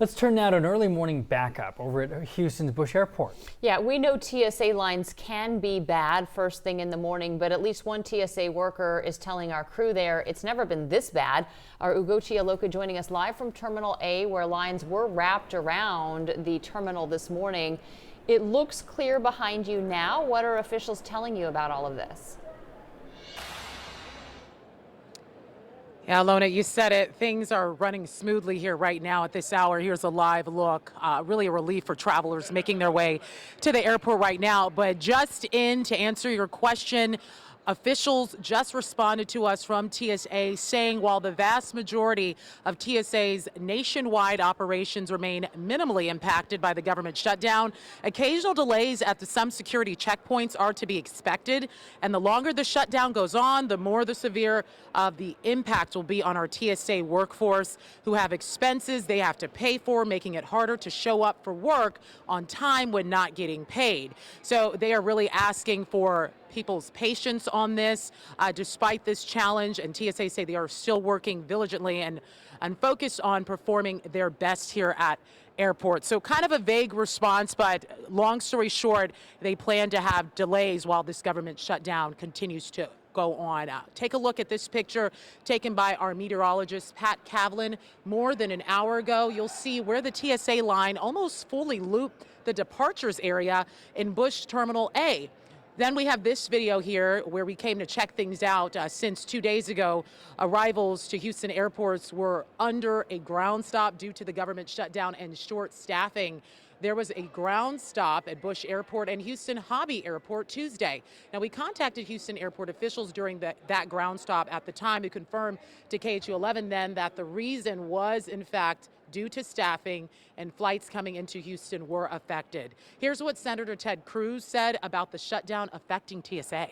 Let's turn now to an early morning backup over at Houston's Bush Airport. Yeah, we know TSA lines can be bad first thing in the morning, but at least one TSA worker is telling our crew there it's never been this bad. Our Ugochi Aloka joining us live from Terminal A, where lines were wrapped around the terminal this morning. It looks clear behind you now. What are officials telling you about all of this? Yeah, Lona, you said it. Things are running smoothly here right now at this hour. Here's a live look. Really a relief for travelers making their way to the airport right now. But just in to answer your question, officials just responded to us from TSA saying while the vast majority of TSA's nationwide operations remain minimally impacted by the government shutdown, occasional delays at some security checkpoints are to be expected. And the longer the shutdown goes on, the more the severe the impact will be on our TSA workforce, who have expenses they have to pay for, making it harder to show up for work on time when not getting paid. So they are really asking for people's patience on this despite this challenge, and TSA say they are still working diligently and focused on performing their best here at airports. So kind of a vague response, but long story short, they plan to have delays while this government shutdown continues to go on. Take a look at this picture taken by our meteorologist Pat Kavlin more than an hour ago. You'll see where the TSA line almost fully looped the departures area in Bush Terminal A. Then we have this video here where we came to check things out since 2 days ago. Arrivals to Houston airports were under a ground stop due to the government shutdown and short staffing. There was a ground stop at Bush Airport and Houston Hobby Airport Tuesday. Now, we contacted Houston airport officials during that ground stop at the time to confirm to KHU11 then that the reason was, in fact, due to staffing, and flights coming into Houston were affected. Here's what Senator Ted Cruz said about the shutdown affecting TSA.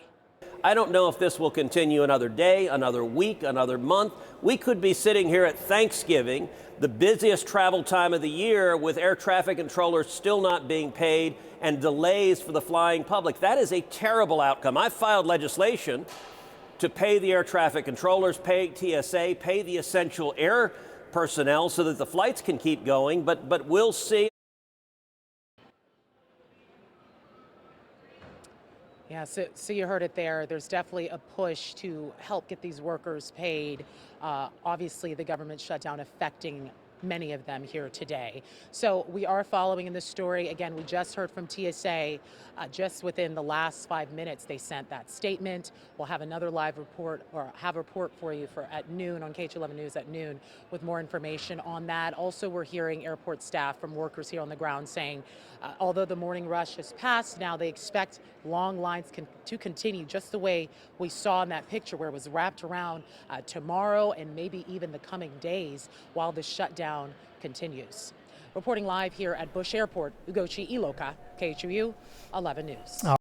I don't know if this will continue another day, another week, another month. We could be sitting here at Thanksgiving, the busiest travel time of the year, with air traffic controllers still not being paid and delays for the flying public. That is a terrible outcome. I filed legislation to pay the air traffic controllers, pay TSA, pay the essential air personnel so that the flights can keep going, but we'll see. Yeah, so you heard it there. There's definitely a push to help get these workers paid. Obviously, the government shutdown affecting many of them here today. So we are following in this story. Again, we just heard from TSA just within the last 5 minutes they sent that statement. We'll have another live report, or have a report for you at noon on KH11 News at noon with more information on that. Also, we're hearing airport staff from workers here on the ground saying although the morning rush has passed, now they expect long lines to continue just the way we saw in that picture where it was wrapped around tomorrow and maybe even the coming days while the shutdown continues. Reporting live here at Bush Airport, Ugochi Iloka, KHOU 11 News.